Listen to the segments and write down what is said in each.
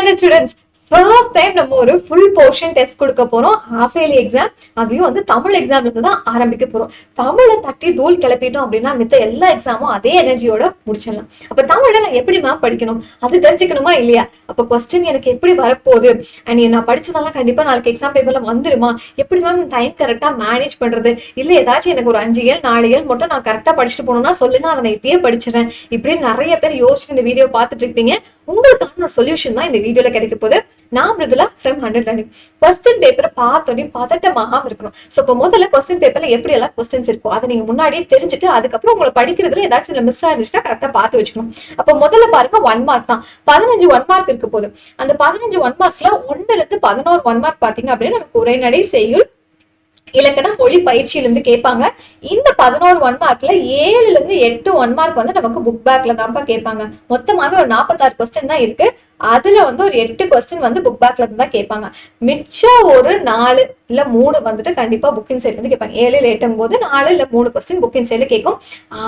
Standard students, first time நம்ம ஒரு full portion test கொடுக்க போறோம். ஹாஃப் இயர்லி எக்ஸாம், அதுலயும் வந்து தமிழ் எக்ஸாம்ல இருந்து தான் ஆரம்பிக்க போறோம். தமிழை தட்டி தூள் கிளப்பிட்டோம் அப்படின்னா மித்த எல்லா எக்ஸாமும் அதே எனர்ஜியோட முடிச்சிடலாம். அப்ப தமிழ்ல நான் எப்படி மேம் படிக்கணும், அது தெரிஞ்சுக்கணுமா இல்லையா? அப்ப கொஸ்டின் எனக்கு எப்படி வரப்போகுது, அண்ட் நான் படிச்சதெல்லாம் கண்டிப்பா நாளைக்கு எக்ஸாம் பேப்பர்ல வந்துருமா, எப்படி மேம் டைம் கரெக்டா மேனேஜ் பண்றது, இல்ல ஏதாச்சும் எனக்கு ஒரு 5 இயல் 4 இயல் மட்டும் நான் கரெக்டா படிச்சுட்டு போனோம்னா சொல்லுங்க, அதை நான் இப்பயே படிச்சிடறேன். இப்படியே நிறைய பேர் யோசிச்சு இந்த வீடியோ பார்த்துட்டு இருப்பீங்க. உங்களுக்கான சொல்யூஷன் தான் இந்த வீடியோல கிடைக்க போகுது. நான் மிருதுலா ஃப்ரம் 100 லேர்னிங். கொஸ்டின் பேப்பரை பார்த்தோன்னே பதட்டமாக இருக்கணும். ஸோ இப்போ முதல்ல கொஸ்டின் பேப்பர்ல எப்படி எல்லாம் கொஸ்டின்ஸ் இருக்கும் அதை நீங்க முன்னாடியே தெரிஞ்சுட்டு அதுக்கப்புறம் உங்களை படிக்கிறதுல ஏதாச்சும் மிஸ் ஆயிருந்துச்சுன்னா கரெக்டா பார்த்து வச்சுக்கணும். அப்போ முதல்ல பாருங்க 1 மார்க் தான். 15 1 மார்க் இருக்க போகுது. அந்த 15 1 மார்க்ல 1ல இருந்து 11 1 மார்க் பாத்தீங்க அப்படின்னா நமக்கு உரைநடை, செய்யுள், இலக்கண, மொழி பயிற்சியிலிருந்து கேட்பாங்க. இந்த 11 1 மார்க்ல 7ல இருந்து 8 1 மார்க் வந்து நமக்கு புக் பேக்ல தான்ப்பா கேட்பாங்க. மொத்தமாவே ஒரு 46 கொஸ்டின் தான் இருக்கு. அதுல வந்து ஒரு 8 கொஸ்டின் வந்து புக் பேக்ல இருந்து தான் கேட்பாங்க. மிச்சம் ஒரு 4 இல்ல 3 வந்துட்டு கண்டிப்பா புக்கிங் சைட்ல இருந்து கேட்பாங்க. 7 ல 8 போது 4 இல்ல 3 கொஸ்டின் புக்கிங் சைட்ல கேட்கும்.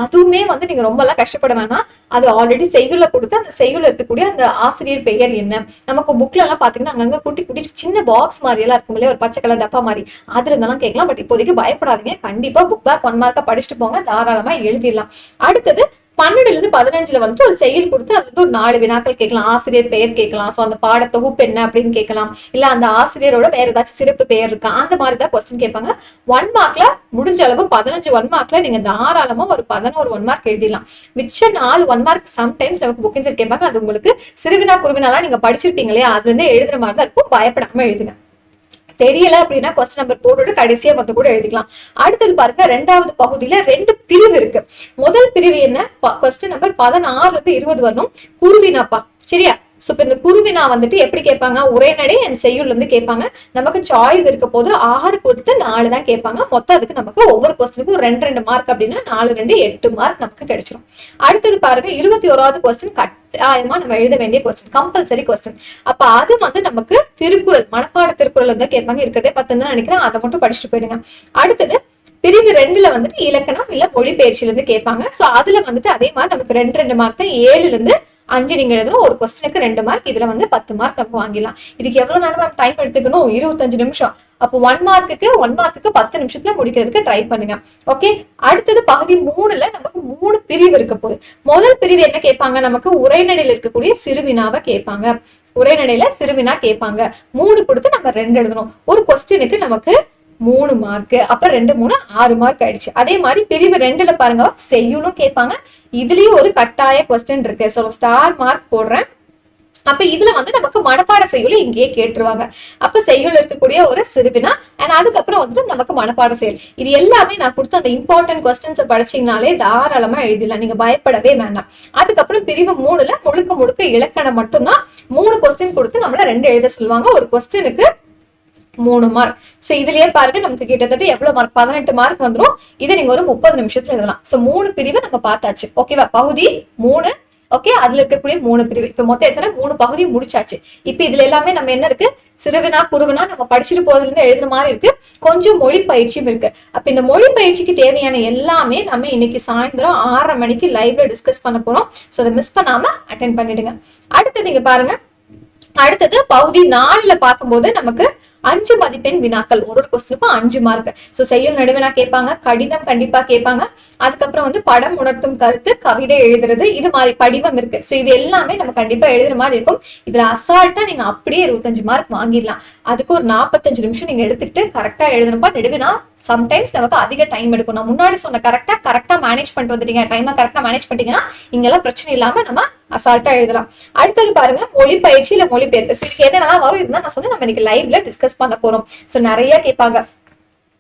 அதுவுமே வந்து நீங்க ரொம்ப எல்லாம் கஷ்டப்பட வேணாம். அது ஆல்ரெடி செய்யுள்ள கொடுத்து அந்த செய்யுள்ள இருக்கக்கூடிய அந்த ஆசிரியர் பெயர் என்ன, நமக்கு புக்ல எல்லாம் பாத்தீங்கன்னா அங்கங்க குட்டி குட்டி சின்ன பாக்ஸ் மாதிரி எல்லாம் இருக்கும் இல்லையா, ஒரு பச்சை கலர் டப்பா மாதிரி, அதுல இருந்தாலும் கேட்கலாம். பட் இப்போதைக்கு பயப்படாதீங்க, கண்டிப்பா புக் பேக் 1 மார்க்கா படிச்சுட்டு போங்க, தாராளமா எழுதிடலாம். அடுத்தது 12ல இருந்து 15ல வந்து ஒரு செயல் கொடுத்து அது வந்து ஒரு 4 வினாக்கள் கேட்கலாம். ஆசிரியர் பெயர் கேட்கலாம், சோ அந்த பாட தொகுப்பு என்ன அப்படின்னு கேட்கலாம், இல்ல அந்த ஆசிரியரோட வேற ஏதாச்சும் சிறப்பு பெயர் இருக்கா, அந்த மாதிரி தான் கொஸ்டின் கேட்பாங்க. 1 மார்க்ல முடிஞ்ச அளவு 15 1 மார்க்ல நீங்க தாராளமா ஒரு 11 1 மார்க் எழுதிடலாம். மிச்சம் 4 1 மார்க் சம்டைம்ஸ் நமக்கு புக்கிங் சைட் கேட்பாங்க. அது உங்களுக்கு சிறுவினா குருவினாலாம் நீங்க படிச்சிருப்பீங்க இல்லையா, அதுல இருந்து எழுதுற மாதிரி தான் இருக்கும். பயப்படாம எழுதுங்க. தெரியல அப்படின்னா கொஸ்டின் நம்பர் போட்டுட்டு கடைசியா வந்து கூட எழுதிக்கலாம். அடுத்தது பாருங்க, 2வது பகுதியில 2 பிரிவு இருக்கு. முதல் பிரிவு என்ன, கொஸ்டின் நம்பர் 16ல இருந்து 20 வரணும். குருவினாப்பா, சரியா? சோ இப்ப இந்த குருவினா வந்துட்டு எப்படி கேட்பாங்க, உரைநடை அண்ட் செய்யுள் இருந்து கேட்பாங்க. நமக்கு சாய்ஸ் இருக்க போது 6 கொடுத்து 4 தான் கேட்பாங்க. மொத்தம் அதுக்கு நமக்கு ஒவ்வொரு கொஸ்டினுக்கும் 2 மார்க் அப்படின்னா 4 2 8 மார்க் நமக்கு கிடைச்சிடும். அடுத்தது பாருங்க, 21வது கொஸ்டின் கட்டாயமா நம்ம எழுத வேண்டிய கொஸ்டின், கம்பல்சரி கொஸ்டின். அப்ப அது வந்து நமக்கு திருக்குறள், மனப்பாட திருக்குறள் வந்து கேட்பாங்க. இருக்கிறதே 10 தான் நினைக்கிறேன், அதை மட்டும் படிச்சுட்டு போயிடுங்க. அடுத்தது பிரிவு 2ல வந்துட்டு இலக்கணம் இல்ல மொழி பயிற்சியில இருந்து கேட்பாங்க. சோ அதுல வந்துட்டு அதே மாதிரி நமக்கு 2 மார்க் தான். 7ல இருந்து 5 நீங்க எழுதணும். ஒரு கொஸ்டினுக்கு 2 மார்க். இதுல வந்து 10 மார்க் நம்ம வாங்கிடலாம். இதுக்கு எவ்வளவு நேரம் டைம் எடுத்துக்கணும், 25 நிமிஷம். அப்போ 1 மார்க்குக்கு 10 நிமிஷத்துல முடிக்கிறதுக்கு ட்ரை பண்ணுங்க. ஓகே. அடுத்தது பகுதி 3ல நமக்கு 3 பிரிவு இருக்க போகுது. முதல் பிரிவு என்ன கேட்பாங்க, நமக்கு உரைநடையில இருக்கக்கூடிய சிறுவினாவை கேட்பாங்க. உரைநடையில சிறுவினா கேட்பாங்க. 3 கொடுத்து நம்ம 2 எழுதணும். ஒரு கொஸ்டினுக்கு நமக்கு 3 மார்க். அப்ப 2 3 6 மார்க் ஆயிடுச்சு. அதே மாதிரி பிரிவு 2ல பாருங்க, செய்யுளும் கேட்பாங்க. இதுலயும் ஒரு கட்டாய கொஸ்டின் இருக்கு. சோ ஸ்டார் மார்க் போடுறேன். அப்ப இதுல வந்து நமக்கு மனப்பாட செய்யுள் இங்கேயே கேட்டுருவாங்க. அப்ப செய்யுள் இருக்கக்கூடிய ஒரு சிறுவினா அண்ட் அதுக்கப்புறம் வந்துட்டு நமக்கு மனப்பாட செயல். இது எல்லாமே நான் கொடுத்த அந்த இம்பார்ட்டன்ட் கொஸ்டின்ஸ் படிச்சீங்கனாலே தாராளமா எழுதிடலாம், நீங்க பயப்படவே வேண்டாம். அதுக்கப்புறம் பிரிவு 3ல முழுக்க முழுக்க இலக்கணம் மட்டும்தான். 3 கொஸ்டின் கொடுத்து நம்மள 2 எழுத சொல்லுவாங்க. ஒரு கொஸ்டினுக்கு 3 மார்க். சோ இதுலயே பாருங்க நமக்கு கிட்டத்தட்ட எவ்வளவு மார்க், 18 மார்க் வந்துடும். இதை நீங்க ஒரு 30 நிமிஷத்துல எழுதலாம். சோ 3 பிரிவு நம்ம பார்த்தாச்சு. ஓகேவா? பகுதி 3. ஓகே, அதுல இருக்கக்கூடிய 3 பிரிவு. இப்ப மொத்தம் எத்தனை, 3 பகுதி முடிச்சாச்சு. இப்ப இதுல எல்லாமே நம்ம என்ன இருக்கு, சிறுவினா குருவினா நம்ம படிச்சுட்டு போறதுல இருந்து எழுதுற மாதிரி இருக்கு. கொஞ்சம் மொழி பயிற்சியும் இருக்கு. அப்ப இந்த மொழி பயிற்சிக்கு தேவையான எல்லாமே நம்ம இன்னைக்கு சாயந்தரம் 6:30 மணிக்கு லைவ்ல டிஸ்கஸ் பண்ண போறோம். சோ அதை மிஸ் பண்ணாம அட்டென்ட் பண்ணிடுங்க. அடுத்து நீங்க பாருங்க, அடுத்தது பகுதி 4ல பார்க்கும்போது நமக்கு 5 மதிப்பெண் வினாக்கள். ஒரு கொஸ்டினுக்கும் 5 மார்க். சோ செய்யுள் நடுவினா கேட்பாங்க, கடிதம் கண்டிப்பா கேட்பாங்க. அதுக்கப்புறம் வந்து படம் உணர்த்தும் கருத்து, கவிதை எழுதுறது, இது மாதிரி படிவம் இருக்கு. சோ இது எல்லாமே நம்ம கண்டிப்பா எழுதுற மாதிரி இருக்கும். இதுல அசால்ட்டா நீங்க அப்படியே 25 மார்க் வாங்கிடலாம். அதுக்கு ஒரு 45 நிமிஷம் நீங்க எடுத்துக்கிட்டு கரெக்டா எழுதணும்பா. நெடுவினா சம்டைம்ஸ் நமக்கு அதிக டைம் எடுக்கும். நான் முன்னாடி சொன்ன கரெக்டா மேனேஜ் பண்ணிட்டு வந்துட்டீங்க, டைமை கரெக்டா மேனேஜ் பண்ணிட்டீங்கன்னா இங்கெல்லாம் பிரச்சனை இல்லாம நம்ம அசால்ட்டா எழுதலாம். அடுத்தது பாருங்க, மொழி பயிற்சி இல்ல மொழிபெயர்ப்பு. இதுக்கு என்னெல்லாம் வரும் இதுதான் நான் சொன்னேன், நம்ம இன்னைக்கு லைவ்ல டிஸ்கஸ் பண்ண போறோம். சோ நிறைய கேட்பாங்க.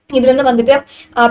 இதுல இருந்து வந்துட்டு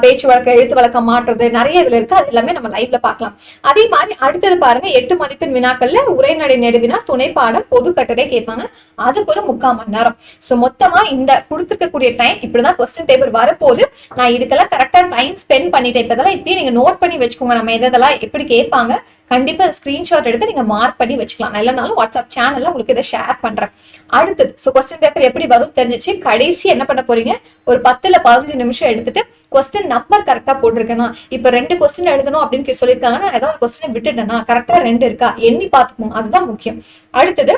பேச்சு வழக்கு, எழுத்து வழக்கம் மாற்றுறது நிறைய இதுல இருக்கு. அது எல்லாமே நம்ம லைவ்ல பார்க்கலாம். அதே மாதிரி அடுத்தது பாருங்க, 8 மதிப்பெண் வினாக்கள்ல உரைநடை, நெடுவினா, துணைப்பாடம், பொது கட்டுரை கேட்பாங்க. அதுக்கு ஒரு 3/4 மணி நேரம். சோ மொத்தமா இந்த கொடுத்துருக்கக்கூடிய டைம் இப்படிதான் கொஸ்டின் பேப்பர் வரப்போகுது. நான் இதுக்கெல்லாம் கரெக்டா டைம் ஸ்பெண்ட் பண்ணிட்டேன். இப்ப இப்பயே நீங்க நோட் பண்ணி வச்சுக்கோங்க, நம்ம எதெல்லாம் எப்படி கேட்பாங்க. கண்டிப்பா ஸ்கிரீன்ஷாட் எடுத்து நீங்க மார்க் பண்ணி வச்சுக்கலாம். இல்லைனாலும் வாட்ஸ்அப் சேனல்ல உங்களுக்கு இதை ஷேர் பண்றேன். அடுத்தது சோ கொஸ்டின் பேப்பர் எப்படி வரும் தெரிஞ்சிச்சு. கடைசி என்ன பண்ண போறீங்க, ஒரு 10ல 15 நிமிஷம் எடுத்துட்டு கொஸ்டின் நம்பர் கரெக்டா போட்டிருக்கேனா, இப்ப 2 கொஸ்டின் எழுதணும் அப்படின்னு சொல்லியிருக்காங்கன்னா ஏதாவது ஒரு கொஸ்டின் விட்டுட்டேன்னா கரெக்டா 2 இருக்கா எண்ணி பாத்துக்கணும், அதுதான் முக்கியம். அடுத்தது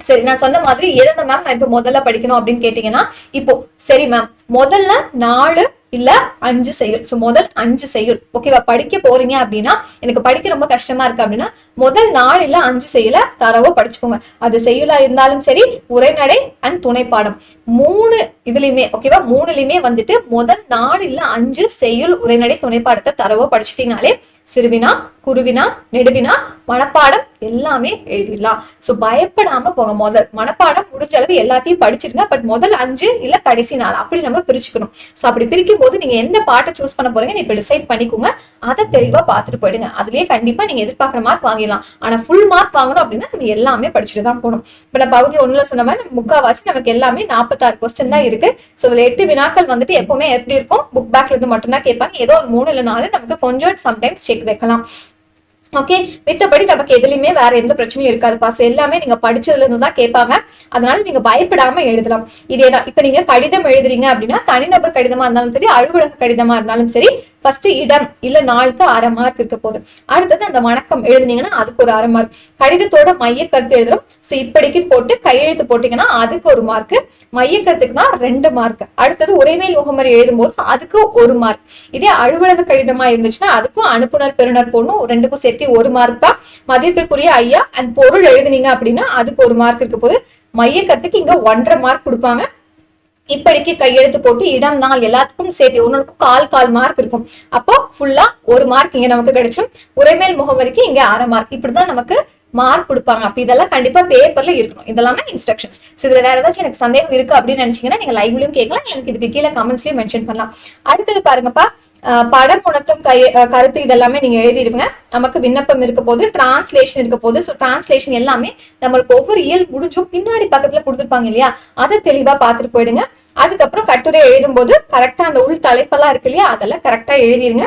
சரி, நான் சொன்ன மாதிரி எதை மேம் நான் இப்ப முதல்ல படிக்கணும் அப்படின்னு கேட்டீங்கன்னா, இப்போ சரி மேம் முதல்ல 4 இல்ல 5 செய்யுள். சோ முதல் 5 செய்யுள் ஓகேவா படிக்க போறீங்க அப்படின்னா, எனக்கு படிக்க ரொம்ப கஷ்டமா இருக்கு அப்படின்னா முதல் 4 இல்ல 5 செய்யுள தரவா படிச்சுக்கோங்க. அது செய்யுளா இருந்தாலும் சரி, உரைநடை அண்ட் துணைப்பாடம் 3 இதுலயுமே ஓகேவா, 3லயுமே வந்துட்டு முதல் 4 இல்ல 5 செய்யுள் உரைநடை துணைப்பாடத்தை தரவா படிச்சுட்டீங்கனாலே சிறுவினா, குருவினா, நெடுவினா, மனப்பாடம் எல்லாமே எழுதிடலாம். சோ பயப்படாம போங்க. முதல் மனப்பாடம் முடிஞ்ச அளவு எல்லாத்தையும் படிச்சிருங்க. பட் முதல் 5 இல்ல கடைசி 4 அப்படி நம்ம பிரிச்சுக்கணும். சோ அப்படி பிரிக்கும் போது நீங்க எந்த பாட்டை சூஸ் பண்ண போறீங்க இப்ப டிசைட் பண்ணிக்கோங்க. அதை தெளிவா பாத்துட்டு போயிடுங்க. அதுலயே கண்டிப்பா நீங்க எதிர்பார்க்குற மார்க் வாங்கிடலாம். ஆனா ஃபுல் மார்க் வாங்கணும் அப்படின்னா நம்ம எல்லாமே படிச்சுட்டு தான் போகணும். இப்ப நான் பகுதி 1ல சொன்ன மாதிரி முக்காவாசி நமக்கு எல்லாமே 46 கொஸ்டின் தான் இருக்கு. சோ இதுல 8 வினாக்கள் வந்துட்டு எப்பவுமே எப்படி இருக்கும், புக் பேக்ல இருந்து மட்டும் தான் கேட்பாங்க. ஏதோ ஒரு 3 இல்ல 4 நமக்கு கொஞ்சம் சம்டைம்ஸ் செக் வைக்கலாம். ஓகே, மித்தபடி நமக்கு எதுலயுமே வேற எந்த பிரச்சனையும் இருக்காது பாஸ். எல்லாமே நீங்க படிச்சதுல இருந்து தான் கேட்பாங்க. அதனால நீங்க பயப்படாம எழுதலாம். இதேதான் இப்ப நீங்க கடிதம் எழுதுறீங்க அப்படின்னா, தனிநபர் கடிதமா இருந்தாலும் சரி, அலுவலக கடிதமா இருந்தாலும் சரி, ஃபர்ஸ்ட் இடம் இல்ல நாளுக்கு 1/2 மார்க் இருக்க போகுது. அடுத்தது அந்த வணக்கம் எழுதுனீங்கன்னா அதுக்கு ஒரு 1/2 மார்க். கடிதத்தோட மைய கருத்து எழுதுறோம். சோ இப்படிக்குன்னு போட்டு கையெழுத்து போட்டீங்கன்னா அதுக்கு 1 மார்க். மைய கருத்துக்கு தான் 2 மார்க். அடுத்தது உரைமேல் முகமரி எழுதும் போது அதுக்கு 1 மார்க். இதே அலுவலக கடிதமா இருந்துச்சுன்னா அதுக்கும் அனுப்புனர் பெறுநர் போடணும். 2க்கும் சேர்த்து 1 மார்க் தான். மதிப்பிற்குரிய ஐயா அண்ட் பொருள் எழுதுனீங்க அப்படின்னா அதுக்கு 1 மார்க் இருக்க போது. மைய கருத்துக்கு இங்க 1.5 மார்க் கொடுப்பாங்க. இப்படிக்கு கையெழுத்து போட்டு இடம் நாள் எல்லாத்துக்கும் சேர்த்து ஒன்னுக்கும் 1/4 மார்க் இருக்கும். அப்போ ஃபுல்லா 1 மார்க் இங்க நமக்கு கிடைச்சும். உரைமேல் முகவரிக்கு இங்க 1/2 மார்க். இப்படிதான் நமக்கு மார்க் கொடுப்பாங்க. அப்ப இதெல்லாம் கண்டிப்பா பேப்பர்ல இருக்கணும். இதெல்லாமே இன்ஸ்ட்ரக்ஷன்ஸ். சோ இதுல வேற ஏதாச்சும் எனக்கு சந்தேகம் இருக்கு அப்படின்னு நினைச்சீங்கன்னா நீங்க லைவ்லயும் கேட்கலாம், எனக்கு இதுக்கு கீழே கமெண்ட்ஸ்லயும் மென்ஷன் பண்ணலாம். அடுத்தது பாருங்கப்பா, படம் உணர்த்தும் கருத்து இதெல்லாமே நீங்க எழுதிருங்க. நமக்கு விண்ணப்பம் இருக்க போது, டிரான்ஸ்லேஷன் இருக்க போது. சோ டிரான்ஸ்லேஷன் எல்லாமே நம்மளுக்கு ஒவ்வொரு இயல் முடிஞ்சும் பின்னாடி பக்கத்துல கொடுத்துருப்பாங்க இல்லையா, அதை தெளிவா பாத்துட்டு போயிடுங்க. அதுக்கப்புறம் கட்டுரை எழுதும் போது கரெக்டா அந்த உள் தலைப்பெல்லாம் இருக்கு இல்லையா, அதெல்லாம் கரெக்டா எழுதிருங்க.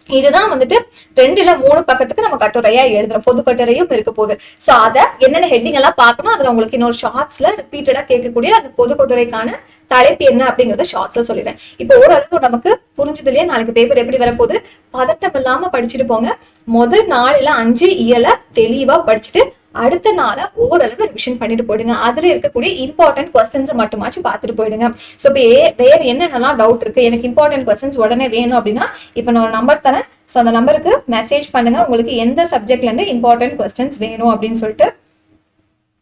இதுதான் வந்துட்டு 2 இல்ல 3 பக்கத்துக்கு நம்ம கட்டுரையா எழுதுறோம். பொது கட்டுரையும் இருக்க போகுது. சோ அத என்னென்ன ஹெட்டிங் எல்லாம் பார்க்கணும், அதுல உங்களுக்கு இன்னொரு ஷார்ட்ஸ்ல ரிப்பீட்டடா கேட்கக்கூடிய அந்த பொது கட்டுரைக்கான தலைப்பு என்ன அப்படிங்கறத ஷார்ட்ஸ்ல சொல்லிடுறேன். இப்போ ஓரளவு நமக்கு புரிஞ்சது இல்லையா, நாளைக்கு பேப்பர் எப்படி வரப்போகுது. பதட்டம் இல்லாம படிச்சுட்டு போங்க. முதல் 4 இல்ல 5 இயலை தெளிவா படிச்சுட்டு அடுத்த நாள ஓரளவு ரிவிஷன் பண்ணிட்டு போயிடுங்க. அதுல இருக்கக்கூடிய இம்பார்ட்டன்ட் கொஸ்டின்ஸ் மட்டுமாச்சும் பார்த்துட்டு போயிடுங்க. சோ இப்போ வேற என்னென்னலாம் டவுட் இருக்கு, எனக்கு இம்பார்ட்டன்ட் கொஸ்டின்ஸ் உடனே வேணும் அப்படின்னா இப்ப நான் ஒரு நம்பர் தரேன். சோ அந்த நம்பருக்கு மெசேஜ் பண்ணுங்க, உங்களுக்கு எந்த சப்ஜெக்ட்ல இருந்து இம்பார்ட்டன்ட் கொஸ்டின்ஸ் வேணும் அப்படின்னு சொல்லிட்டு.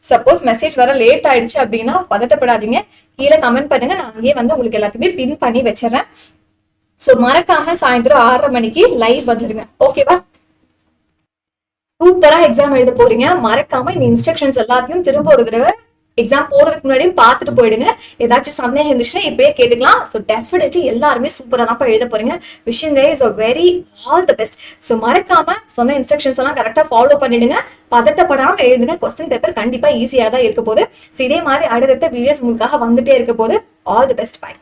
சப்போஸ் மெசேஜ் வர லேட் ஆயிடுச்சு அப்படின்னா பதட்டப்படாதீங்க, கீழே கமெண்ட் பண்ணுங்க. நான் அங்கேயே வந்து உங்களுக்கு எல்லாத்தையுமே பின் பண்ணி வச்சிடறேன். சோ மறக்காம சாயந்தரம் 6:30 மணிக்கு லைவ் வந்துருங்க. ஓகேவா? சூப்பரா எக்ஸாம் எழுத போறீங்க. மறக்காம இந்த இன்ஸ்ட்ரக்ஷன்ஸ் எல்லாத்தையும் திரும்ப ஒரு தடவை எக்ஸாம் போறதுக்கு முன்னாடியும் பார்த்துட்டு போயிடுங்க. ஏதாச்சும் சந்தேகம் இருந்துச்சுன்னா இப்படியே கேட்டுக்கலாம். ஸோ டெஃபினெட்லி எல்லாருமே சூப்பரா தான் எழுத போறீங்க. விஷயம் guys are very all the best. So மறக்காம சொன்ன இன்ஸ்ட்ரக்ஷன்ஸ் எல்லாம் கரெக்டா ஃபாலோ பண்ணிடுங்க. பதட்டப்படாம எழுதுங்க. கொஸ்டின் பேப்பர் கண்டிப்பா ஈஸியா தான் இருக்க போகுது. ஸோ இதே மாதிரி அடுத்தடுத்த வீடியோஸ் உங்களுக்காக வந்துட்டே இருக்க போது. All the best. பை.